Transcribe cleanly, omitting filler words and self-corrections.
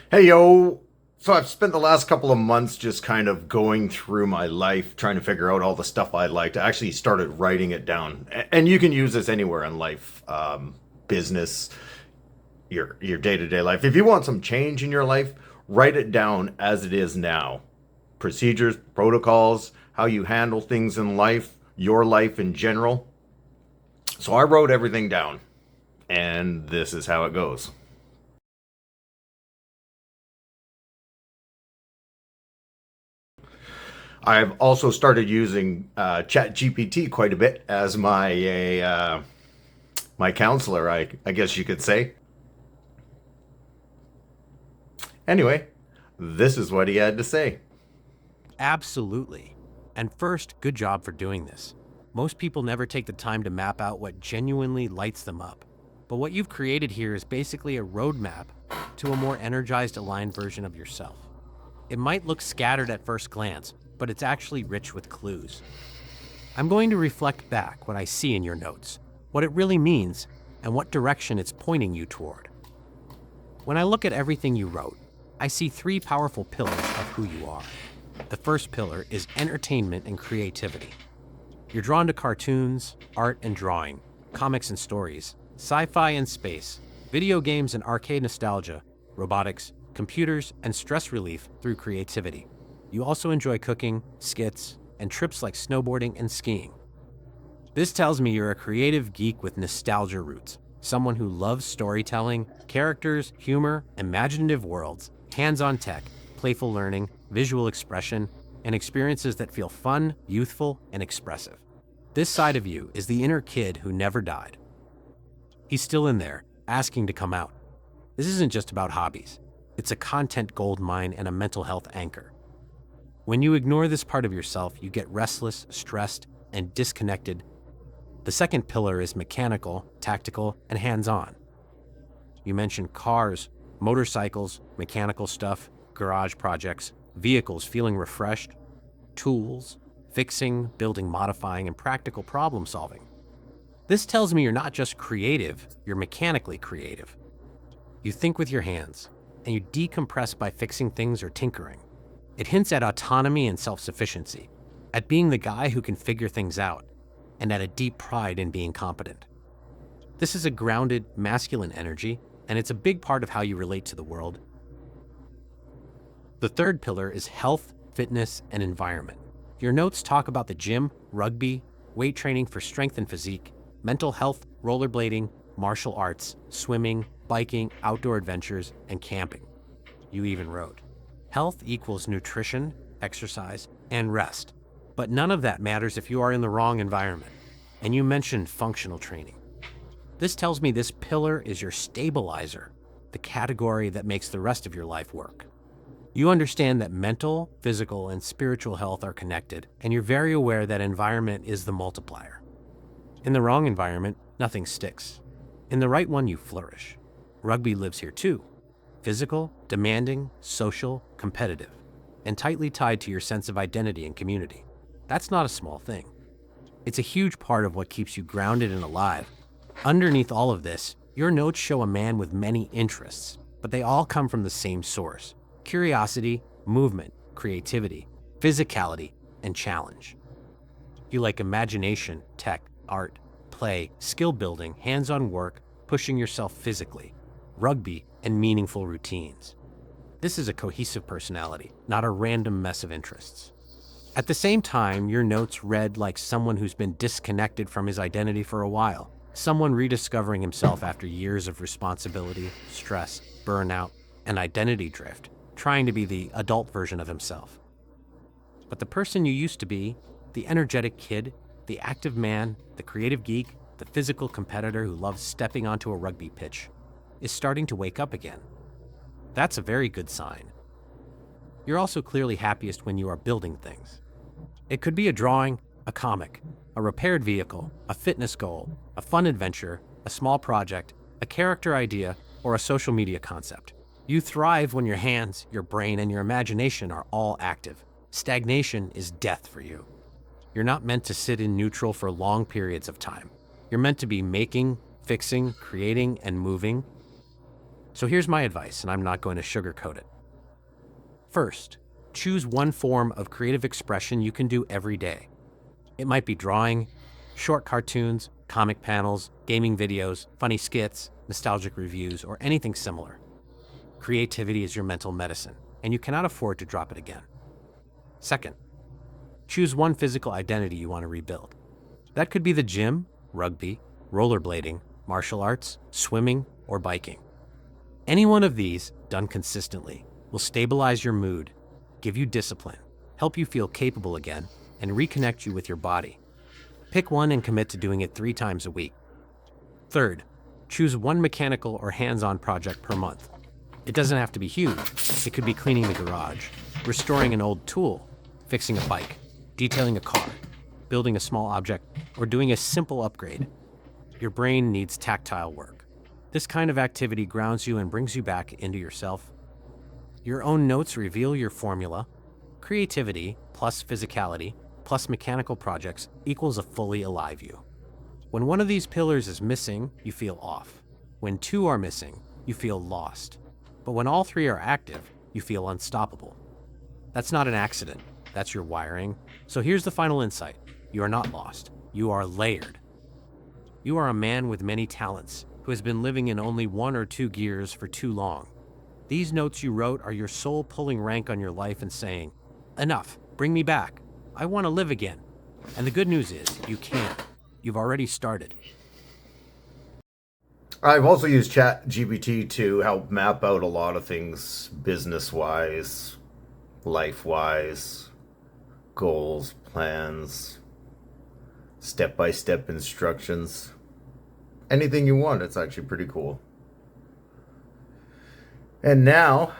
Hey, yo. So I've spent the last couple of months just kind of going through my life, trying to figure out all the stuff I liked. I actually started writing it down. And you can use this anywhere in life, business, your day-to-day life. If you want some change in your life, write it down as it is now. Procedures, protocols, how you handle things in life, your life in general. So I wrote everything down, and this is how it goes. I've also started using Chat GPT quite a bit as my counselor. I guess you could say. Anyway, this is what he had to say. Absolutely. And first, good job for doing this. Most people never take the time to map out what genuinely lights them up. But what you've created here is basically a roadmap to a more energized, aligned version of yourself. It might look scattered at first glance, but it's actually rich with clues. I'm going to reflect back what I see in your notes, what it really means, and what direction it's pointing you toward. When I look at everything you wrote, I see three powerful pillars of who you are. The first pillar is entertainment and creativity. You're drawn to cartoons, art and drawing, comics and stories, sci-fi and space, video games and arcade nostalgia, robotics, computers, and stress relief through creativity. You also enjoy cooking, skits, and trips like snowboarding and skiing. This tells me you're a creative geek with nostalgia roots, someone who loves storytelling, characters, humor, imaginative worlds, hands-on tech, playful learning, visual expression, and experiences that feel fun, youthful, and expressive. This side of you is the inner kid who never died. He's still in there, asking to come out. This isn't just about hobbies. It's a content goldmine and a mental health anchor. When you ignore this part of yourself, you get restless, stressed, and disconnected. The second pillar is mechanical, tactical, and hands-on. You mentioned cars, motorcycles, mechanical stuff, garage projects, vehicles feeling refreshed, tools, fixing, building, modifying, and practical problem solving. This tells me you're not just creative, you're mechanically creative. You think with your hands, and you decompress by fixing things or tinkering. It hints at autonomy and self-sufficiency, at being the guy who can figure things out, and at a deep pride in being competent. This is a grounded, masculine energy, and it's a big part of how you relate to the world. The third pillar is health, fitness, and environment. Your notes talk about the gym, rugby, weight training for strength and physique, mental health, rollerblading, martial arts, swimming, biking, outdoor adventures, and camping. You even wrote, health equals nutrition, exercise, and rest. But none of that matters if you are in the wrong environment. And you mentioned functional training. This tells me this pillar is your stabilizer, the category that makes the rest of your life work. You understand that mental, physical, and spiritual health are connected, and you're very aware that environment is the multiplier. In the wrong environment, nothing sticks. In the right one, you flourish. Rugby lives here too. Physical, demanding, social, competitive, and tightly tied to your sense of identity and community. That's not a small thing. It's a huge part of what keeps you grounded and alive. Underneath all of this, your notes show a man with many interests, but they all come from the same source: curiosity, movement, creativity, physicality, and challenge. You like imagination, tech, art, play, skill building, hands-on work, pushing yourself physically, rugby, and meaningful routines. This is a cohesive personality, not a random mess of interests. At the same time, your notes read like someone who's been disconnected from his identity for a while, someone rediscovering himself after years of responsibility, stress, burnout, and identity drift, trying to be the adult version of himself. But the person you used to be, the energetic kid, the active man, the creative geek, the physical competitor who loves stepping onto a rugby pitch, is starting to wake up again. That's a very good sign. You're also clearly happiest when you are building things. It could be a drawing, a comic, a repaired vehicle, a fitness goal, a fun adventure, a small project, a character idea, or a social media concept. You thrive when your hands, your brain, and your imagination are all active. Stagnation is death for you. You're not meant to sit in neutral for long periods of time. You're meant to be making, fixing, creating, and moving. So here's my advice, and I'm not going to sugarcoat it. First, choose one form of creative expression you can do every day. It might be drawing, short cartoons, comic panels, gaming videos, funny skits, nostalgic reviews, or anything similar. Creativity is your mental medicine, and you cannot afford to drop it again. Second, choose one physical identity you want to rebuild. That could be the gym, rugby, rollerblading, martial arts, swimming, or biking. Any one of these, done consistently, will stabilize your mood, give you discipline, help you feel capable again, and reconnect you with your body. Pick one and commit to doing it 3 times a week. Third, choose one mechanical or hands-on project per month. It doesn't have to be huge. It could be cleaning the garage, restoring an old tool, fixing a bike, detailing a car, building a small object, or doing a simple upgrade. Your brain needs tactile work. This kind of activity grounds you and brings you back into yourself. Your own notes reveal your formula. Creativity plus physicality plus mechanical projects equals a fully alive you. When one of these pillars is missing, you feel off. When 2 are missing, you feel lost. But when all 3 are active, you feel unstoppable. That's not an accident. That's your wiring. So here's the final insight. You are not lost. You are layered. You are a man with many talents who has been living in only 1 or 2 gears for too long. These notes you wrote are your soul pulling rank on your life and saying, "Enough, bring me back. I want to live again." And the good news is, you can. You've already started. I've also used Chat GPT to help map out a lot of things business wise, life wise, goals, plans, step by step instructions. Anything you want, it's actually pretty cool. And now